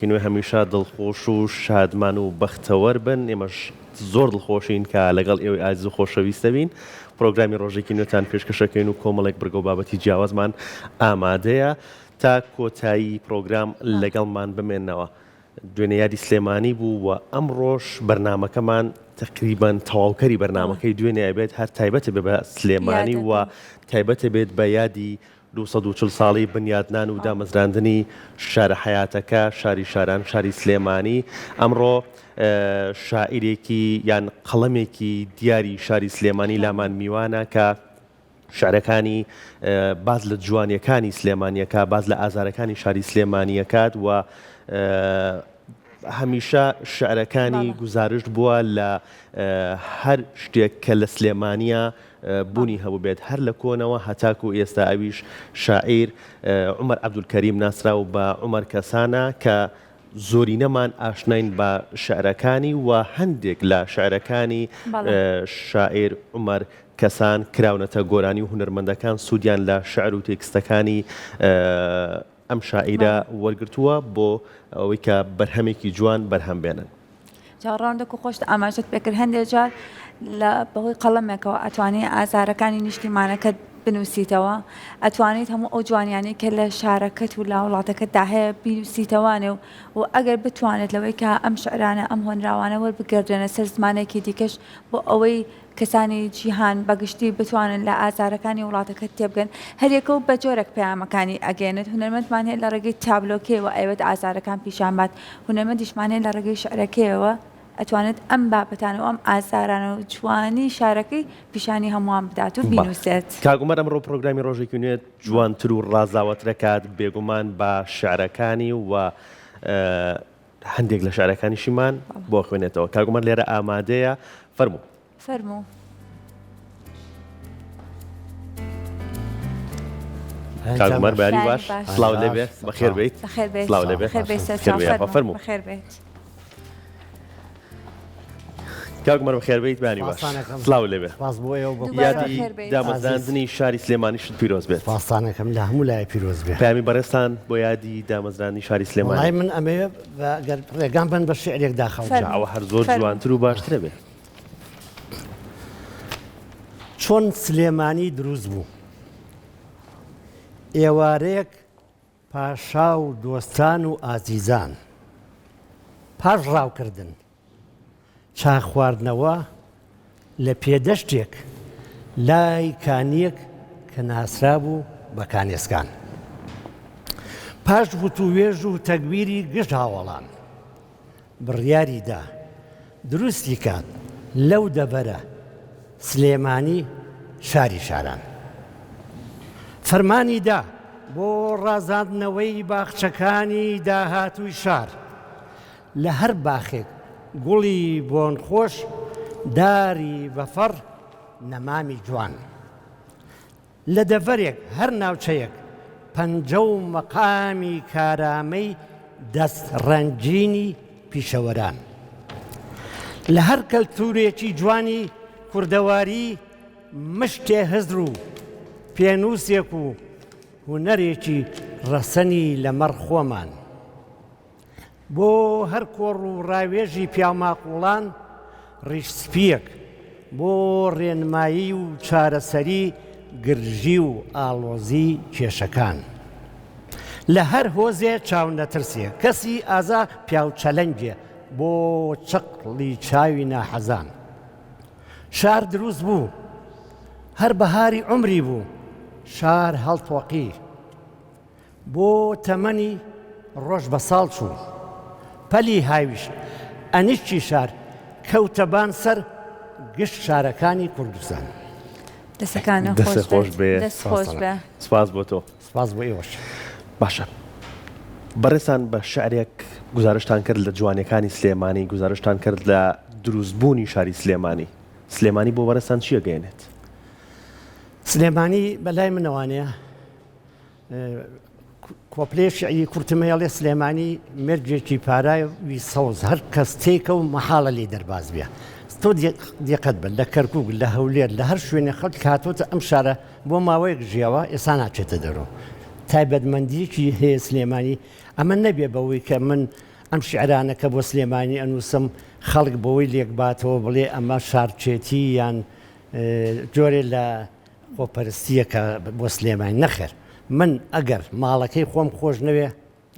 کینوێ هەمیشە دڵخۆش و شادمان و بەختەوەر بن. ئێمەش زۆر دڵخۆشین کە لەگەڵ ئێوەی ئازیز و خۆشەویستە بین. پرۆگرامی ڕۆژێکی نوێتان پێشکەشەکەین و کۆمەڵێک بڕگە و بابەتی جیاوازمان ئامادەیە تا کۆتایی پرۆگرام لەگەڵمان بمێننەوە. دوێنێ یادی سلێمانی بوو و ئەمڕۆژ بەرنامەکەمان تقریبان تەواوکەری بەرنامەکەی دوێنێ ئەبێت هەر تایبەتە بێ بە سلێمانی و تایبەتە بێت بە یادی 240 ساڵی بنیادنان و دامەزراندنی شارە حەیاتەکە، شاری شاران، شاری سلێمانی. ئەمڕۆ شاعیرێکی یان قەڵەمێکی دیاری شاری سلێمانی لامان میوانە کە شعرەکانی باز لە جوانیەکانی سلێمانیەکە، باز لە ئازارەکانی شاری سلێمانیەکات و هەمیشە شعرەکانی گزارش بووە لە هەر شتێک کە لە سلێمانیە بوونی هەبوو بێت، هەر لە کۆنەوە هەتاکو ئێستا ئەویش شاعیر عومەر عەبدولکەریم ناسراو بە عومەر کەسانە کە زۆرینەمان ئاشناین بە شعرەکانی و هەندێک لە شعرەکانی شاعیر عومەر کەسان کراونەتە گۆرانی و هونەرمەندەکان سوودیان لە شعر و تێکستەکانی ئەم شاعیرە وەرگرتووە بۆ ئەوەی کە بەرهەمێکی جوان بەرهەم بێنن. جاڕاندەك و خۆشت ئاماژت پێکرد هەندێک جار لە بەهۆی قەڵەمێکەوە ئەتوانێت ئازارەکانی نیشتیمانەکەت بنووسیتەوە، ئەتوانیت هەموو ئەو جوانیانەی کە لە شارەکەت و لە وڵاتەکەتدا هەیە بینووسیتەوانێ و ئەگەر بتوانێت لەوەی کە ئەم شعرانە ئەم هۆنراوانە وەربگردێنە سەر زمانێکی دیکەش بۆ ئەوەی کەسانی جیهان بەگشتی بتوانن لە ئازارەکانی وڵاتەکەت تێبگەن. هەریەکە و بە جۆرێک پەیامەکانی ئەگەێنێت. هونەرمەندمان هەیە لە ڕێگەی تابلۆکەوە ئەوێت ئازارەکان پیشان بات، هونەرمەندیشمان هەیە لە ڕێگەی شعرەکەیەوە ئەتوانێت ئەم بابەتانە و ئەم ئازارانە و جوانی شارەکەی پیشانی هەمووان بدات و بینووسێت. کاک عومەر ئەمڕۆ پرۆگرامی ڕۆژێکی نوێت جوانتر و ڕازاوەترەکات بێگومان بە شعرەکانی و هەندێک لە شعرەکانیشیمان بۆ خوێنێتەوە. کاک عومەر لێرە ئامادەیە، فەرموو. فەرموو. کاک عومەر باری باش، سڵاو لێبێ، بەخێر بیت. سڵاو لێبێ، فەرموو. بەخێر بیت. کاک عومەر بەخێر بیت، بانی باش، سڵاو لێبێ. یادی دامەزراندنی شاری سلێمانیشت پیرۆز بێت. سپاسانەکەم لە هەموو لای پیرۆز بێت. پەیامی بەڕێستان بۆ یادی دامەزراندنی شاری سلێمانی. وڵای من ئەمەیە ئەگەر ڕێگام بن بە شعرێک داخەوە ئەوە هەر زۆر جوانتر و باشترە بێت. چۆن سلێمانی دروست بوو، ئێوارەیەک پاشا و دۆستان و ئازیزان پاش ڕاوکردن چا خواردنەوە لە پێدەشتێک لای کانیەک کە ناسرا بوو بە کانێسکان. پاش وتووێژ و تەکبیری گشت هاوڵان بڕیاری دا دروستی کات لەو دەبەرە سلێمانی شاری شاران. فەرمانی دا بۆ ڕازاندنەوەی باخچەکانی داهاتووی شار لە هەر باخێک گوڵی بۆن خۆش داری بەفەڕ نەمامی جوان. لە دەڤەرێک هەر ناوچەیەک پەنجە و مەقامی کارامەی دەست ڕەنجینی پیشەوەران. لە هەر کەلتورێکی جوانی کوردەواری مشتێ هزر و پێنووسێک و هونەرێکی ڕەسەنی لەمەڕ خۆمان. بۆ هەر کۆڕ و ڕاوێژی پیاماقوڵان ڕیشسپیەک بۆ ڕێنمایی و چارەسەری گرژی و ئاڵۆزی کێشەکان. لە هەر هۆزێ چاو نەترسێ کەسی ئازا پیاوچەلەنگێ بۆ چقڵی چاوی ناحەزان. شار دروست بوو هەر بەهاری عومری بوو شار هەڵتۆقی بۆ تەمەنی ڕۆژ بە ساڵ چوو پەلی هاویش ئەنیشتی شار کەوتەبان سەر گشت شارەکانی کوردستان. دەستەکانە خۆش بێ. سپاس بۆ تۆ. سپاس بۆ ئێوەش. باشە، بەڕێستان بە شعرێک گزارشتان کرد لە جوانیەکانی سلێمانی، گزارشتان کرد لە دروستبوونی شاری سلێمانی. سلێمانی بۆ بەڕێستان چیە گەیەنێت؟ سلێمانی بەلای منەوانەیە کۆپلێ شعری کورتمەیەڵێ سلێمانی مێرجێکی پارایوی سەوز هەر کەس تێکە و مەحاڵە لێ دەرباز بێ. تۆ دیقەت بن لە کەرکووک لە هەولێر لە هەر شوێنێ خەڵک هاتوۆتە ئەم شارە بۆ ماوەیەک ژیاوە ئێستا ناچێتە دەرەوە. تایبەتمەندیەکی هەیە سلێمانی ئەمە نەبێ بەوەی کە من ئەم شعرانەکە بۆ سلێمانی ئەنووسم خەڵک بەوەی لێک باتەوە بڵێ ئەمە شارچێتی یان جۆرێ لە خۆپەرستیەکە بۆ سلێمانی نەخێر. من ئەگەر ماڵەکەی خۆم خۆش نەوێ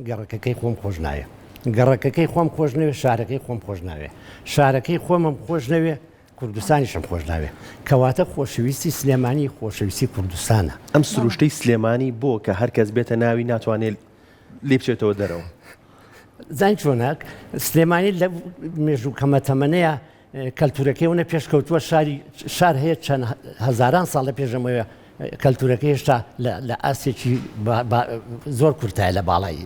گەڕەکەکەی خۆم خۆش نایە، گەڕەکەکەی خۆم خۆش نەوێ شارەکەی خۆم خۆش ناوێ، شارەکەی خۆمم خۆش نەوێ کوردستانیشم خۆش ناوێ. کەواتە خۆشەویستی سلێمانی خۆشەویستی کوردستانە. ئەم سروشتەی سلێمانی بۆ کە هەرکەس بێتە ناوی ناتوانێت لێ بچێتەوە دەرەوە. زان چۆناک سلێمانی لە مێژوو کەمەتەمەنەیە کەلتورەکەیونە پێشکەوتووە شار هەیە چەند هەزاران ساڵ لە پێشەمەوە کەلتورەکە هێشتا لە ئاسێکی زۆر کورتایە لە باڵای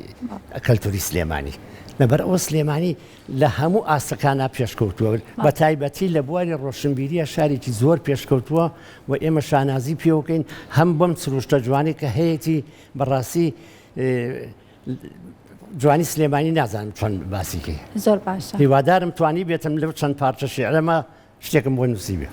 کەلتوری سلێمانی. لەبەر ئەوە سلێمانی لە هەموو ئاسەکانە پێشکەوتووە بە تایبەتی لە بواری ڕۆشنبیریە شارێکی زۆر پێشکەوتووە و ئێمە شانازی پێوەکەین هەم بەم سروشتە جوانی کە هەیەی بەڕاستی جوانی سلێمانی نازانم چۆن باسیکەی. زۆر باشە. هیوادارم توانی بێتم لەو چەند پارچە شێعرەمە شتێکم بۆ نووسی بێ.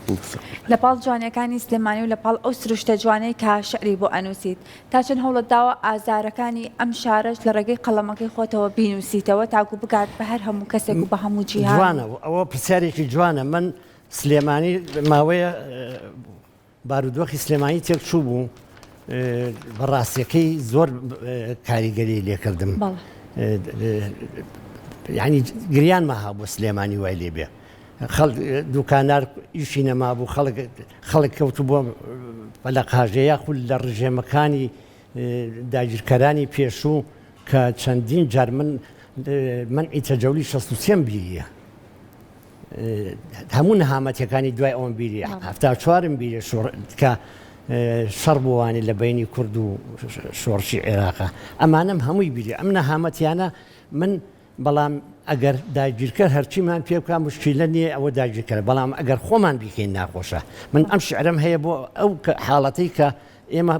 لە پاڵ جوانیەکانی سلێمانی و لە پاڵ ئەو سروشتە جوانەی کە شعری بۆ ئەنووسیت تا چەند هەوڵت داوە ئازارەکانی ئەم شارەش لە ڕێگەی قەڵەمەکەی خۆتەوە بینووسیتەوە تاکو بگات بە هەر هەموو کەسێک و بە هەموو جیهان. جوانە ئەوە پرسیارێکی جوانە. من سلێمانی ماوەیە بارودۆخی سلێمانی تێک چوو بوو بەڕاستیەکەی زۆر کاریگەری لێکردم. یعنی گریان ماها بۆ سلێمانی وای لێ بێ. دوکانار ئیشی نەما بوو خەڵک کەوتو بۆ بەلە قاژەیە خول لە ڕژێمەکانی داگیرکەرانی پێشوو کە چەندین جار منعی تەجەولی 63 بیریە. هەموو نەهامەتیەکانی دوای ئەوم بیریە 74 بیرە کە شەڕ بووانی لە بینی کورد و شۆڕشی عێراقا. ئەمانم هەمووی بیری ئەم نەهامەتیانە من بەڵام ئەگەر داگیرکەر هەرچیمان پێ بکە مشکیلە نییە ئەوە داگیرکەرە، بەڵام ئەگەر خۆمان بیکەین ناخۆشە. من ئەم شعرم هەیە بۆ ئەو حاڵەتەی کە ئێمە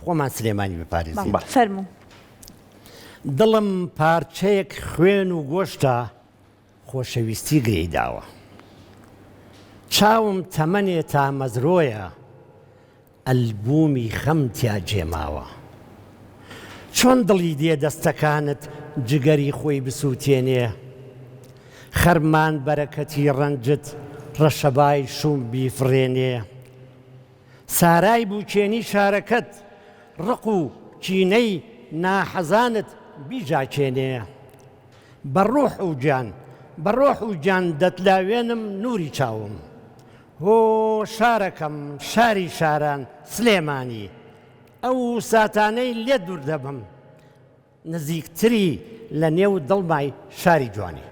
خۆمان سلێمانی بپارێزین. فەرموو. دڵم پارچەیەک خوێن و گۆشتە خۆشەویستی گرێی داوە، چاوم تەمەنێ تا مەزرۆیە ئەلبومی خەمتیا جێماوە، چۆن دڵی دێ دەستەکانت جگەری خۆی بسووتێنێ، خەرمان بەرەکەتی ڕەنجت ڕەشەبای شوم بیفڕێنێ، سارای بووکێنی شارەکەت ڕق و کینەی ناحەزانت بیژاکێنێ، بەڕۆح و گیان دەتلاوێنم نووری چاوم، هۆ شارەکەم شاری شاران سلێمانی، ئەو ساتانەی لێ دوور دەبم نزیکتری لە نێو دڵمای شاری جوانی.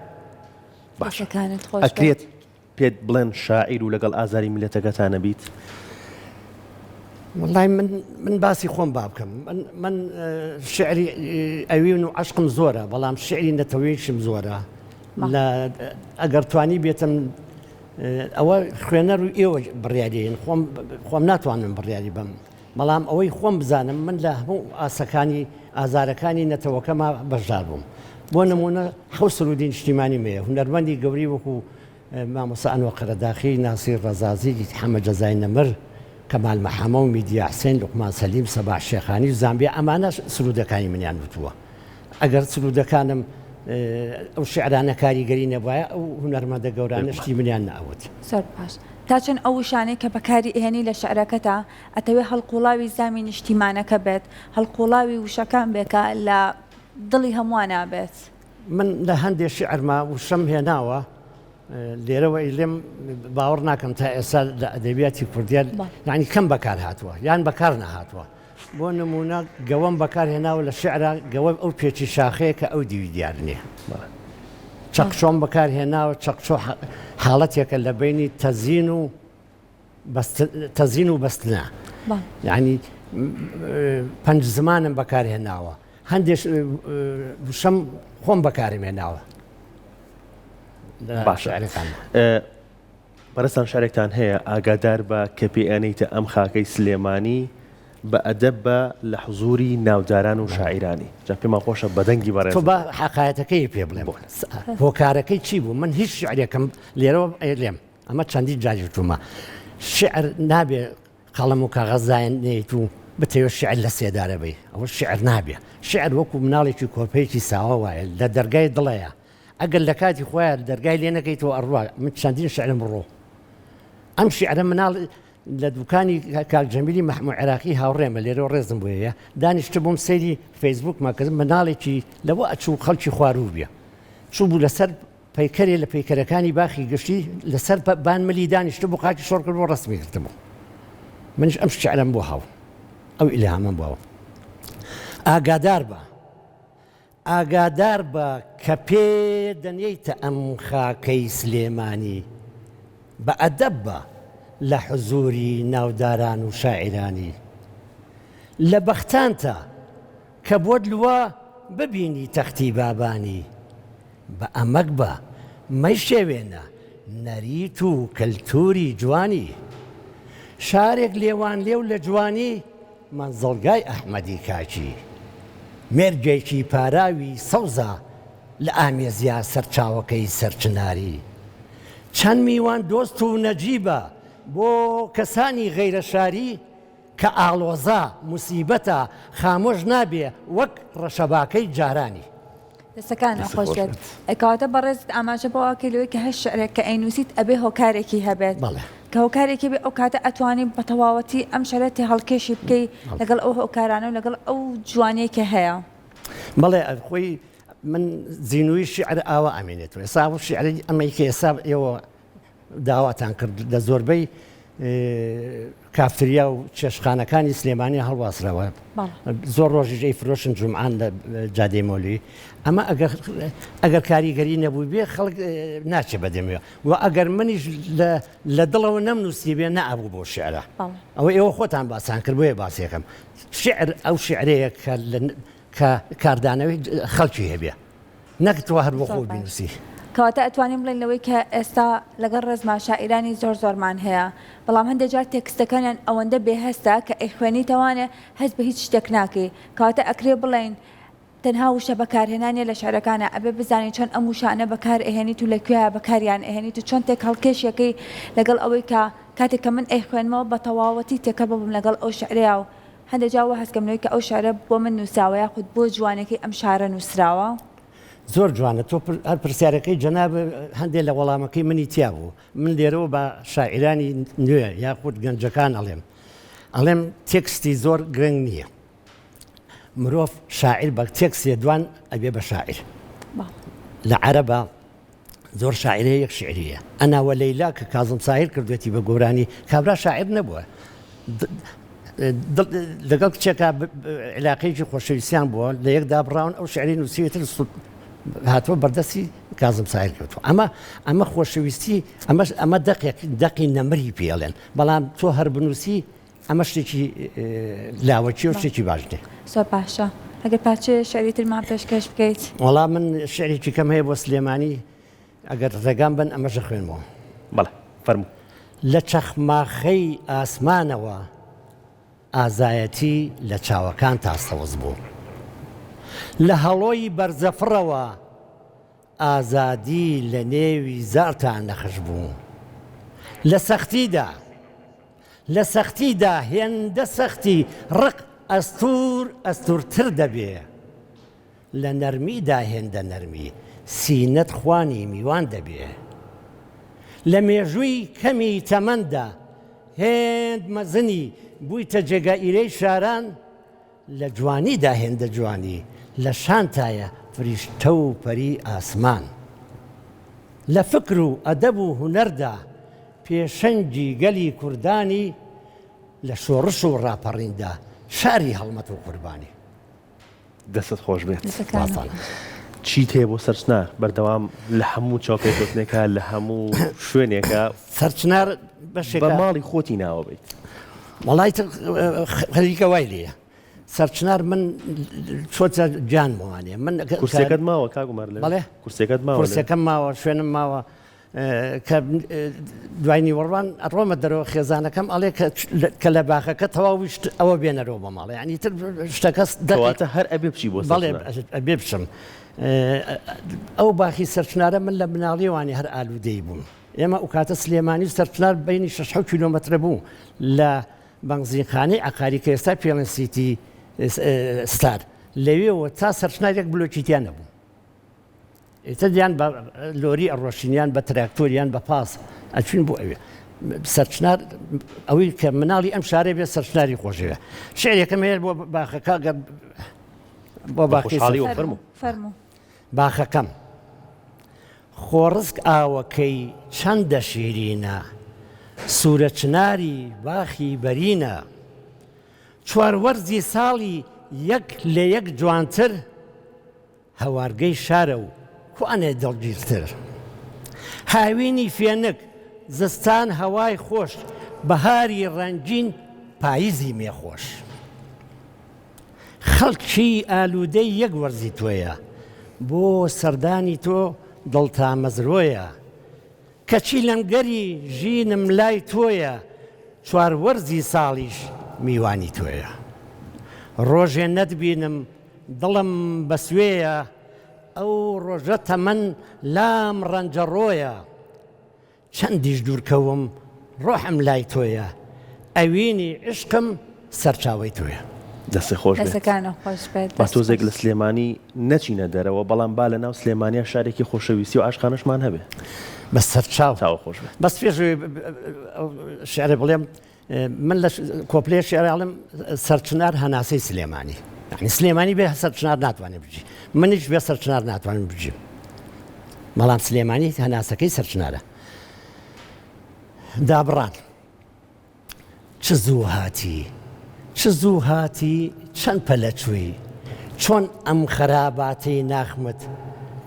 باشەکانت خۆش ئەکرێت پێت بڵێن شاعیر و لەگەڵ ئازاری میلەتەکەتانە بیت؟ وڵای من باسی خۆم با بکەم. من شعری ئەوین و عەشقم زۆرە، بەڵام شعری نەتەوەیشم زۆرە. ئەگەر توانی بێتم ئەوە خوێنەر و ئێوە بڕیاریین، خۆم ناتوانم بڕیاری بم، بەڵام ئەوەی خۆم بزانم من لە هەموو ئاسەکانی ئازارەکانی نەتەوەکەما بەشدار بووم. بۆ نمونە حەوت سرودی نیشتیمانی مەیە هونەرمەندی گەوری وەکو مامۆستا ئەنوەر قەرەداخی، ناسیر ڕەزازی، حەمە جەزای نەمر، کەمال مەحەمە و میدیا حسێن، لوقمان سەلیم، سەباح شێخانی و زامبیا، ئەمانە سرودەکانی منیان وتووە. ئەگەر سرودەکانم ئەو شعرانە کاریگەری نەبوایە ئەو هونەرمەندە گەورانشتی منیان نەئەوت. زۆر باش. تا چەند ئەو وشانەی کە بەکاری ئێنی لە شعرەکەتە ئەتەوێ هەڵقوڵاوی زامی نیشتیمانەکە بێت، هەڵقوڵاوی وشەکان بێکە لە دڵی هەمووان نابێت. من لە هەندێک شعرما وشەم هێناوە لێرەوە لێم باوەڕ ناکەم تا ئێستا لە ئەدەبیاتی کوردیان یعنی کەم بەکار هاتووە یان بەکار نەهاتووە. بۆ نمونە گەوەم بەکار هێناوە لە شعرا گەوە ئەو پێچی شاخەیە کە ئەو دیوی دیار نییە. چەقچۆم بەکار هێناوە، چەقچۆ حاڵەتێکە لە بینی تەزین و بەستنە، یعنی پەنج زمانم بەکار هێناوە، هەندێک وشەم خۆم بەکارم هێناوە. باشە. بەڕێستان شارێکتان هەیە ئاگادار بە کە پێیانەیتە ئەم خاکەی سلێمانی بە ئەدەب بە لە حزوری ناوداران و شاعیرانی، جا پێمان خۆشە بەدەنگی بەڕێز. تۆ بە حەقایەتەکەی پێ بڵێم هۆکارەکەی چی بوو؟ من هیچ شعرێکم لێرەوە لێم ئەمە چەندی جاری تومە شعر نابێ قەڵەم و کاغەزایان نێیت و بتەوێت شعر لە سێدارە بی، ئەوە شعر نابێ. شعر وەکو مناڵێکی کۆپەیەکی ساوە وایە لە دەرگای دڵەیە، ئەگەر لە کاتی خۆیان دەرگای لێ نەکەیتەوە ئەڕوا من چەندین شعرم ڕۆ ئەم شعرە مناڵ لە دوکانی کاک جەمیلی مەحموود عێراقی هاوڕێمە لێرەوە ڕێزم بۆیە دانیشتە بۆم سەیری فەیسبوک ماکردم مناڵێکی لەوە ئەچوو خەڵکی خواروو بێ چوو بوو لەسەر پەیکەرێ لە پەیکەرەکانی باخی گشتی لەسەر بانمەلی دانیشتە بۆ قاکی شۆڕ کرد بۆ ڕستمی کردمەوە منش ئەم شعرم بۆ هاو ئەو ئیلهامم بۆەوە ئاگادار بە کە پێ دەنێیتە ئەم خاکەی سلێمانی بە ئەدەب بە لە حزوری ناوداران و شاعرانی لە بەختانتە کە بۆت لووە ببینی تەختی بابانی بە ئەمەک بە مەی شێوێنە نەریت و کەلتوری جوانی شارێک لێوان لێو لە جوانی مەنزڵگای ئەحمەدی کاکی مێرگێکی پاراوی سەوزە لە ئامێزیا سەرچاوەکەی سەرچناری چەند میوان دۆست و نەجیبە بۆ کەسانی غەیرە شاری کە ئاڵۆزە موسیبەتە خامۆژ نابێ وەک ڕەشەباکەی جارانی دەستەکانە خۆش بێت ئەکەواتە بەڕێزت ئاماژە بۆ ئاکەلەوەی کە هەر شعرێک کە ئەینووسیت ئەبێ هۆکارێکی هەبێت کە هۆکارێکی بێ ئەو کاتە ئەتوانین بە تەواوەتی ئەم شەرەتی هەڵکێشی بکەی لەگەڵ ئەو هۆکارانە و لەگەڵ ئەو جوانەیەکە هەیە بەڵێ خۆی من زینووی شعر ئاوا ئەمێنێتەوە ئێستا شعری ئەمەی کە ئێستا ئێوە داواتان کرد لە زۆربەی کافتریا و چێشخانەکانی سلێمانی هەڵواسرەوە زۆر ڕۆژی ژەی فرۆشن جومعان لە جادەی مۆلی ئەمە ئەگەر کاریگەری نەبوو بێ خەڵک ناچێ بەدەمێەوە و ئەگەر منیش لە دڵەوە نەمنووسی بێ نەئەبوو بۆ شعرە ئەوە ئێوە خۆتان باسان کرد بۆیە باسیەکەم شعر ئەو شعرەیە کە کاردانەوەی خەڵکی هەبێ نەکتوە هەر بۆ خۆ بینوسی کەواتە ئەتوانین بڵێن لەوەی کە ئێستا لەگەڵ ڕێزما شاعیرانی زۆرمان هەیە بەڵام هەندێک جار تێکستەکانیان ئەوەندە بێهەستە کە ئەیخوێنیتەوانێ هەست بە هیچ شتێک ناکەی کەواتە ئەکرێ بڵێن تەنها وشە بەکارهێنانیە لە شعرەکانە ئەبێ بزانین چۆن ئەم وشانە بەکار ئەهێنیت و لەکوێیە بەکاریان ئەهێنیت و چۆن تێک هەڵکێشیەکەی لەگەڵ ئەوەی کە کاتێک کە من ئەیخوێنمەوە بە تەواوەتی تێکە ببم لەگەڵ ئەو شعرەیە و هەندێک جاوە هەستکەمنەوەی کە ئەو شعرە بۆ من نووساوە یاخود بۆ جوانەکەی ئەم شارە نووسراوە زۆر جوانە تۆ هەر پرسیارەکەی جەناب هەندێک لە وەڵامەکەی منی تیا بوو من لێرەوە بە شاعیرانی نوێ یاخود گەنجەکان ئەڵێم تێکستی زۆر گرنگ نییە مرۆڤ شاعیر بە تێکسێ دوان ئەبێ بە شاعیر لە عەرەبە زۆر شاعیرەیە یەک شعریە ئەنا وە لەیلا کە کازم ساهیر کردوێتی بە گۆرانی کابرا شاعیر نەبووە لەگەڵ کچێکە علاقەیەکی خۆشەویستیان بووە لە یەکدا بڕاون ئەو شعری نووسیوێتر هاتووە بەردەستی کازم سایر کردو ئەمە خۆشەویستی ئەمە دەقی نەمری پێڵێن بەڵام تۆ هەر بنووسی ئەمە شتێکی لاوەکی و شتێکی باشنێ زۆر باشە ئەگەر پارچە شعریترمان پێشکەش بکەیت وەڵام من شعرێکی کەم هەیە بۆ سلێمانی ئەگەر ڕێگام بن ئەمەژە خوێنمەوە بەڵێ فەرموو لە چەخماخەی ئاسمانەوە ئازایەتی لە چاوەکان تاسەوز بوو لە هەڵۆی بەرزەفڕەوە ئازادی لە نێوی زارتان نەخش بوو لە سەختیدا هێندە سەختی ڕق ئەستورتر دەبێ لە نەرمیدا هێندە نەرمی سینەت خوانی میوان دەبێ لە مێژووی کەمی تەمەندا هێند مەزنی بوویتە جێگائیرەی شاران لە جوانیدا هێندە جوانی لە شانتایە فریشتە و پەری ئاسمان لە فکر و ئەدەب و هونەردا پێشەنگی گەلی کوردانی لە شۆڕش و ڕاپەڕیندا شاری هەڵمەت و قوربانی دەستت خۆش بێت چی تێ بۆ سەرچنار بەردەوام لە هەموو چاوپێکوتنێکە لە هەموو شوێنێکە سەرچنار بە ماڵی خۆتی ناوە بیت وەڵای خەریکە وای لێە سەرچنار من چۆتە گیان وانێ من کورسەکەت ماوە کاگومەر بەڵێ کورسەکەم ماوە شوێنم ماوە کە دوای نیوەڕوان ئەڕۆمە دەرەوە خێزانەکەم ئەڵێ کە لە باخەکە تەواویشت ئەوە بێنەرەوە بە ماڵێ ینی تر شتەکەس دەواتە هەر ئەبێ بچی بۆ ئەبێ بچم ئەو باخی سەرچنارە من لە مناڵیوانی هەر ئالوودەی بووم ئێمە ئەو کاتە سلێمانی سەرچنار بینی 6 کیلۆمەترە بوو لە بەنزینخانەی عەقاری کە ئێستا پێڵێن سیتی ستار لەوێەوە تا سەرچنارێک بلۆکیتیان نەبوو ئێتەدیان بە لۆری ئەڕۆشتنیان بە تراکتۆریان بە پاس ئەچین بۆ ئەوێ سەرچنار ئەوەی کە مناڵی ئەم شارێ بێ سەرچناری خۆشەوە شعرێکەکەم هەیە بۆ باخەکە بۆ خۆشحاڵی و فەرموو باخەکەم خۆڕسک ئاوەکەی چەندە شیرینە سوورە چناری باخی بەرینە چواروەرزی ساڵی یەک لە یەک جوانتر هەوارگەی شارە و کوانێ دڵگیرتر هاوینی فێنک زستان هەوای خۆش بەهاری ڕەنگین پاییزی مێخۆش خەڵکی ئالوودەی یەک وەرزی تۆیە بۆ سەردانی تۆ دڵتا مەزرۆیە کەچی لەنگەری ژینم لای تۆیە چواروەرزی ساڵیش میوانی تۆیە ڕۆژێ نەتبینم دڵم بەسوێیە ئەو ڕۆژە تەمەن لام ڕەنجەڕۆیە چەندیش دوورکەوم ڕۆحم لای تۆیە ئەوینی عشقم سەرچاوی تۆیە دەستی خۆش دەستەکانە خۆش بێت با تۆزێک لە سلێمانی نەچینە دەرەوە بەڵام با لە ناو سلێمانیا شارێکی خۆشەویستی و عاشقانەشمان هەبێ بە سەرچاو چاوە خۆش بێت بەس پێشوی شعرە بڵێم من لە کۆپلێ شێراڵم سەرچنار هەناسەی سلێمانی یعنی سلێمانی بێ سەرچنار ناتوانێت بجی منیش بێ سەرچنار ناتوانم بجیم بەڵام سلێمانی هەناسەکەی سەرچنارە دابڕان چ زوو هاتی چ زوو هاتی چەند پەلەچووی چۆن ئەم خەراباتەی ناخمت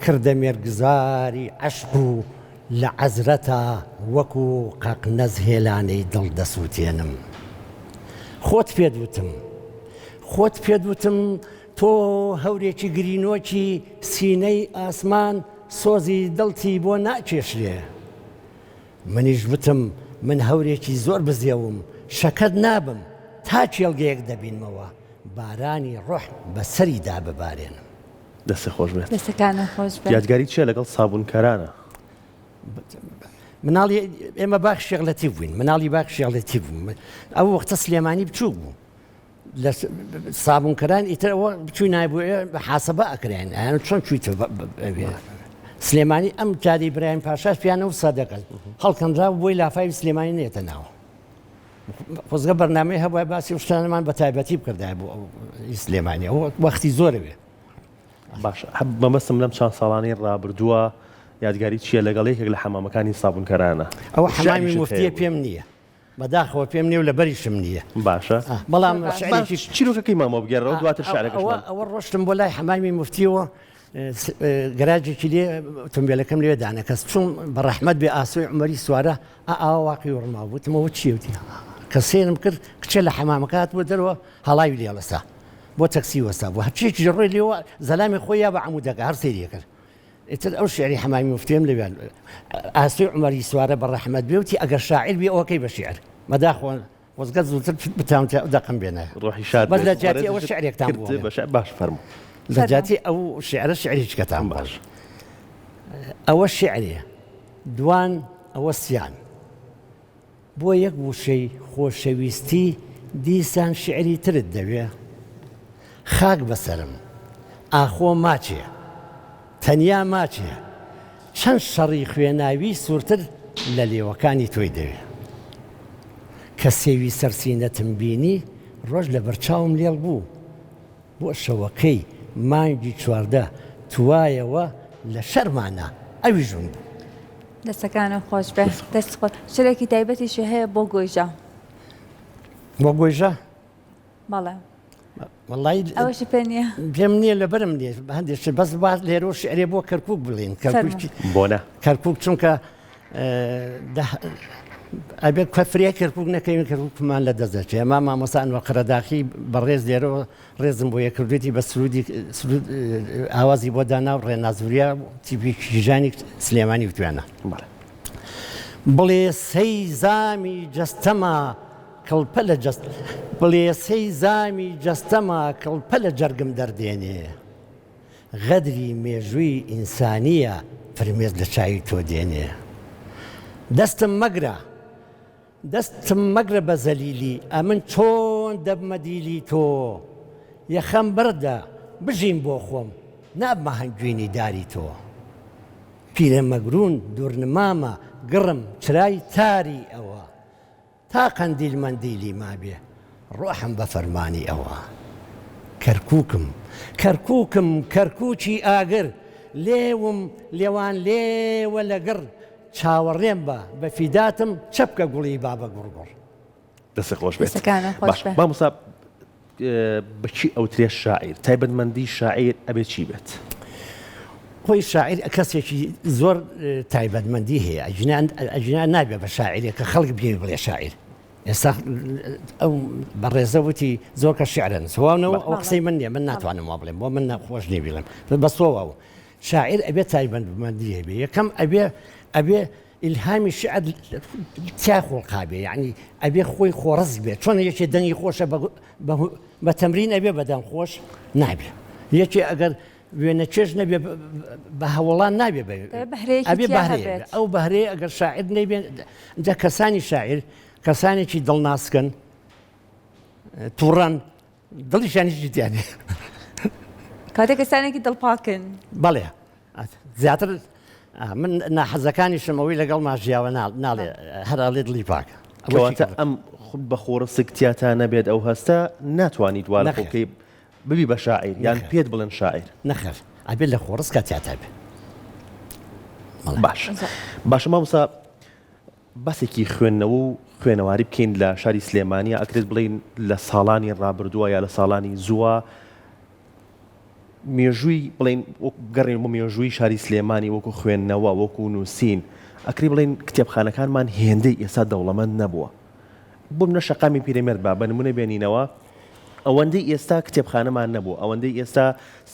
کردە مێرگزاری عەشق و لە عەزرەتە وەکو قەقنەز هێلانەی دڵ دەسووتێنم خۆت پێدوتم تۆ هەورێکی گرینۆکی سینەی ئاسمان سۆزی دڵتی بۆ ناکێشرێ منیش وتم من هەورێکی زۆر بزێوم شەکەت نابم تا چێلگەیەک دەبینمەوە بارانی ڕۆح بەسەریدا ببارێنم دەستی خۆش بێت دەستەکانە خۆش بێت یادگاری چیە لەگەڵ سابوونکەرانە مناڵی ئێمە باخ شێغلەتی بووین مناڵی باخ شێغلەتی بووم ئەو وەختە سلێمانی بچوو بوو لە سابوونکەران ئیترەوە بچووی نایبووە بە حاسەبە ئەکرێن ئەیان چۆن چوویتە سلێمانی ئەم جادی برایم پاشاش پیانە و سەدەکەت هەڵکەندرا بۆی لافای سلێمانی نێتە ناوە خۆزگە بەرنامەی هەبووە باسی شتانەمان بە تایبەتی بکردای بۆ سلێمانی ئەوە وەختی زۆرە بێ باش مەبەستم لەم چند ساڵانی ڕابردووە یادگاری چییە لەگەڵ یەکێک لە حەمامەکانی سابوونکەرانە ئەوە حەمامی مفتیە پێم نییە بەداخەوە پێم نییە و لە بەریشم نییە باشە بەڵام چیرۆکەکەی مامۆ بگەڕەوە دواتر شارەکەشمان ئەوە ڕۆشتم بۆ لای حەمامی مفتیەوە گەراجێکی لێ ئۆتۆمبیلەکەم لێ دانەکەس چوون بە ڕەحمەت بێ ئاسۆی عومەری سوارە ئاوا واقعی وڕما وتمەوە چیوتی کە سێنم کرد کچێ لە حەمامەکەات بۆ دەرەوە هەڵاوی لێڵەسا بۆ تەکسی وەستا بوو هەرچێکی ڕۆی لێەوە زەلامی خۆی یا بە عەمودەکە هەر سێریە کرد ئیتر ئەو شعری حەمامی مفتیم لەوێن ئاسۆی عومەری سوارە بە ڕەحمەت بێوتی ئەگەر شاعیر بێ ئەوەکەی بە شیعر مەداخۆ وەزگەت زووتر بتاون دەقم بێنە ڕۆحی شاد بەس لە جاتی ئەوە شعرێکتان بوو باش فەرموو لە جاتی ئەو شعرە شعریچکەتان باش ئەوە شعرێ دوان ئەوە سیان بۆ یەک وشەی خۆشەویستی دیسان شعری ترت دەوێ خاک بەسەرم ئاخۆ ماچێ تەنیا ماچێ چەند شەڕی خوێناوی سوورتر لە لێوەکانی تۆی دەوێ کە سێوی سەرسینەتم بینی ڕۆژ لە بەرچاوم لێڵ بوو بۆ شەوەکەی مانگی چواردە توایەوە لە شەرمانە ئەوی ژوون بوو دەستەکانە خۆش بێت دەست خۆش شتێکی تایبەتیشی هەیە بۆ گۆیژە بۆ گۆیژە بەڵێ وەڵی ئەوەشی پێ نییە پێم نییە لەبەرم نیە هەندێک بەس باز لێرە شعرێ بۆ کەرکووک بڵێن بۆنە کەرکووک چونکە ئەبێت کەفریا کەرکووک نەکەین کەرکووکمان لە دەزەچێ ئەمە مامۆسان وە قەرەداخی بەڕێز لێرەوە ڕێزم بۆ یەکردوێتی بە سرودی ئاوازی بۆ دانا و ڕێنازوریا تیپی ژانی سلێمانی وتوانە بڵێ سەی زامی جەستەما کەڵپە لە جەست بڵێ سەی زامی جەستەما کەڵپە لە جەرگم دەردێنێ غەدری مێژووی ئینسانیە فرمێز لە چاوی تۆ دێنێ دەستم مەگرە بە زەلیلی ئەمن چۆن دەبمە دیلی تۆ یەخەم بەردە بژیم بۆ خۆم نابمە هەنگوێنی داری تۆ پیرە مەگرون دوورنمامە گڕم چرای تاری ئەوە تا قەندیل مەندیلی مابێ ڕۆحم بە فەرمانی ئەوە کەرکووکم کەرکووکی ئاگر لێوم لێوان لێوە لەگەڕ چاوەڕێم بە فیداتم چەپکە گوڵی بابە گوڕگوڕ دەست خۆش بێت دەستەکانە خۆش بێ. مامۆستا بەچی ئەوترێ شاعیر تایبەتمەندی شاعیر ئەبێ چی بێت؟ خۆی شاعیر کەسێکی زۆر تایبەتمەندی هەیە ئەجنان نابێ بە شاعیرێک کە خەڵک بێ بڵێ شاعیر ئێستا ئەو بەڕێزەوتی زۆر کە شعرن سواونەوە ئەو قسەی من نیە من ناتوانم وا بڵێم بۆ من نەخۆش نی بڵێم بەسەوە شاعیر ئەبێ تایبەتمەندی هەبێ یەکەم ئەبێ ئیلهامی شعر تیا خۆڵقابێ یعنی ئەبێ خۆی خۆڕز بێت چۆن یەکێ دەنگی خۆشە بە تەمرین ئەبێ بەدەم خۆش نابێ یەکێ ئەگەر وێنە چێژ نەبێ بە هەوڵان نابێ ئەبێ بەهرێ ئەو بەهرێ ئەگەر شاعر نەبێ جا کەسانی شاعر کەسانێکی دڵناسکن تووڕەن دڵیشانیشی تیانێ کاتێک کەسانێکی دڵپاکن بەڵێ زیاتر من ناحەزەکانیشم ئەوەی لەگەڵ ماژیاوە ناڵێ هەرڵێ دڵی پاکە کەواتە ئەم بە خۆڕسکتیاتە نەبێت ئەو هەستە ناتوانیت وا لە خۆکەی ببی بە شاعیر یان پێت بڵێن شاعیر نەخێر ئەبێت لە خۆڕس کاتیاتە بێ باش باشە مامۆستا بەسێکی خوێندنەوە و خوێنەواری بکەین لە شاری سلێمانیە ئەکرێت بڵین لە ساڵانی ڕابردووە یا لە ساڵانی زووە مێژووی بڵین گەڕین بۆ مێژووی شاری سلێمانی وەکو خوێندنەوە وەکو نووسین ئەکری بڵین کتێبخانەکانمان هێندەی ئێستا دەوڵەمەند نەبووە بۆ منە شەقامی پیرەمێرد با بە نمونە بێنینەوە ئەوەندەی ئێستا کتێبخانەمان نەبوو ئەوەندەی ئێستا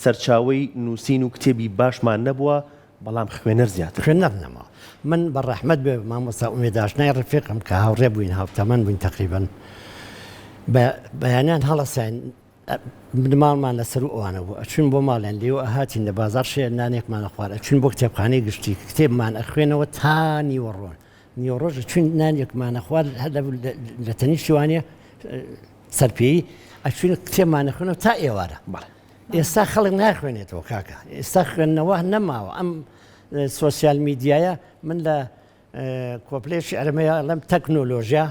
سەرچاوەی نووسین و کتێبی باشمان نەبووە بەڵام خوێنەر زیاتر خوێنەر نەما من بە ڕەحمەت بێ مامۆستا ئومێداشنای ڕفیقم کە هاوڕێ بووین هاوتەمەن بووین تەقریبەن بەیانیان هەڵەساین ماڵمان لەسەر ئەوانە بوو ئەچون بۆ ماڵیان لێوە ئەهاتین لە بازار شێ نانێکمانە خوارد ئەچون بۆ کتێبخانەی گشتی کتێبمان ئەخوێنەوە تا نیوەڕۆن نیوەڕۆژ چون نانێکمانە خوارد هەر لە تەنیشتی وانە سەرپێی ئەچون کتێبمانە خوێنەوە تا ئێوارە ئێستا خەڵک ناخوێنێتەوە کاکە ئێستا خوێندنەوە نەماوە ئەم سۆسیال میدیایە من لە کۆپلێشی ئەرمەیە لەم تەکنۆلۆژیا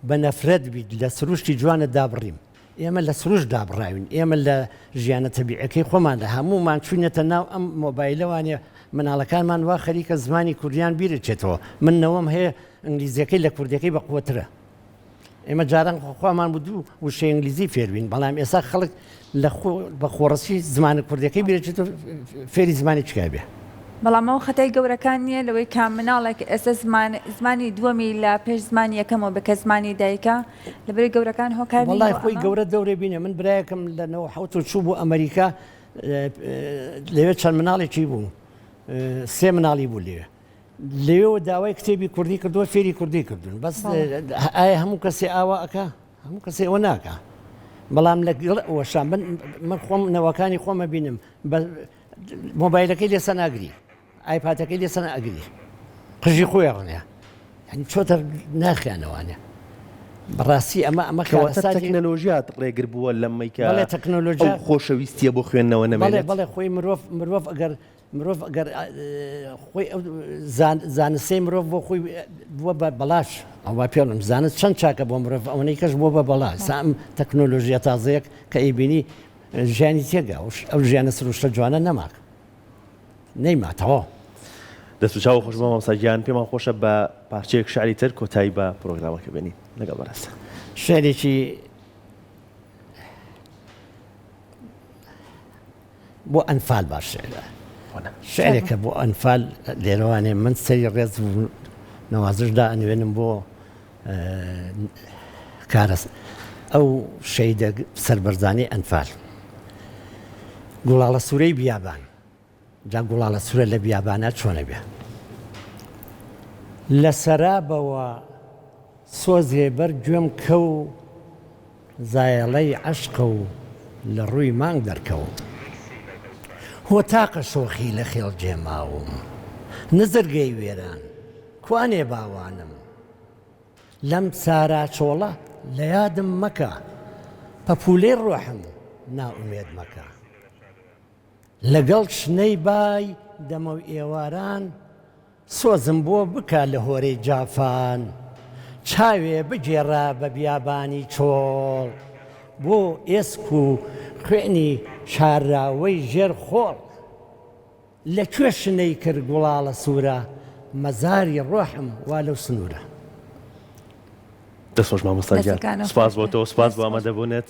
بە نەفرەت بیت لە سروشتی جوانە دابڕیم ئێمە لە سروش دابڕاوین ئێمە لە ژیانە تەبیعەکەی خۆمان لە هەمومان چوونەتە ناو ئەم مۆبایلەوانێ مناڵەکانمان وا خەریکە زمانی کوردیان بیرچێتەوە منەوەم هەیە ئەنگلیزیەکەی لە کوردەکەی بە قوترە ئێمە جاران خۆمان بوو وشە ئینگلیزی فێربین بەڵام ئێستا خەڵک بە خۆڕسی زمانە کوردەکەی بیرچێت و فێری زمانی چکا بێ بەڵام ئەو خەتای گەورەکان نییە لەوەی کام مناڵێک ئێستا زمانی دووەمی لە پێش زمانی یەکەمەوە بکە زمانی دایکە لەبەری گەورەکان هۆکار وڵای خۆی گەورە دەورێ بینێ من برایەکەم لە 90 چوو بوو ئەمریکا لەوێ چەند مناڵێکی بوو سێ مناڵی بوو لێوە داوای کتێبی کوردی کردووە فێری کوردی کردوون بەس ئایا هەموو کەسێ ئاوا ئەکا هەموو کەسێ ئەوە ناکە بەڵام لەگەڵەوەشان من خۆم نەوەکانی خۆمە بینم مۆبایلەکەی لێسە ناگری ئایپاتەکەی لێسە ناگری قژی خۆی ڕنێ هەنی چۆتە ناخیانەوانێ بەڕاستی ئەمە تەکنەلۆژیات ڕێگر بووە لەمەیکە تەکنۆلۆژیا خۆشەویستیە بۆ خوێندنەوە نەمێنێت بەڵێ خۆی مرۆڤ ئەگەر خۆی زانستەی مرۆڤ بۆ خۆی بووە بە بەلاش ئەوە پێڵم زانست چەند چاکە بۆ مرۆڤ ئەوەی کەش بۆ بە بەڵاش سام تەکنۆلۆژیا تازەیەک کە ئەیبینی ژیانی تێگاوش ئەو ژیانە سروشتە جوانە نەماک نەیماتەوە دەستوچاو خۆش بۆ مامۆستاگیان پێمان خۆشە بە پارچەیەک شعری تر کۆتایی بە پرۆگرامەکە بێنین لەگەڵ بەڕاستە شعرێکی بۆ ئەنفال باش شعرێکە بۆ ئەنفال لێرەوانێ من سەری ڕێز نەوازشدا ئەنوێنم بۆ کارەس ئەو شەیدە سەربەرزانەی ئەنفال گوڵاڵە سوورەی بیابان جا گوڵاڵە سوورە لە بیابانە چۆنە بێ لە سەرابەوە سۆزێ بەر گوێم کەو زایەڵەی عەشقە و لە ڕووی مانگ دەرکەوم هۆتاقە شۆخی لە خێڵ جێماوم نزرگەی وێران کوانێ باوانم لەم سارا چۆڵە لە یادم مەکە پەپولەی ڕۆحم ناومێد مەکە لەگەڵ شنەی بای دەمە و ئێواران سۆزم بۆ بکە لە هۆرەی جافان چاوێ بگێڕە بە بیابانی چۆڵ بۆ ئێسک و خوێنی شاراوەی ژێر خۆڵ لەکوێ شنەی کرد گوڵاڵە سوورە مەزاری ڕۆحم وا لەو سنوورە. دەستۆش مامۆستاگیان سپاس بۆ تۆ سپاس بۆ ئامادەبوونێت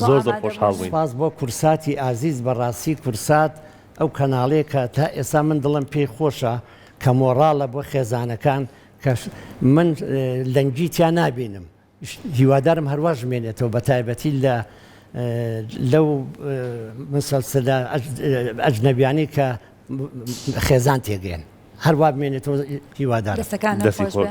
زۆر زۆر خۆشحاڵ بووین. سپاس بۆ کورساتی ئازیز بەڕاستی کورسات ئەو کەناڵەیە کە تا ئێستا من دڵم پێی خۆشە کە مۆڕاڵە بۆ خێزانەکان کە من لەنگیتیان نابینم هیوادارم هەروە ژمێنێتەوە بە تایبەتی لەو مسلسلە ئەجنەبیانی کە خێزان تێگەێن هەروە بمێنێتەوە هیوادارم. دەستەکان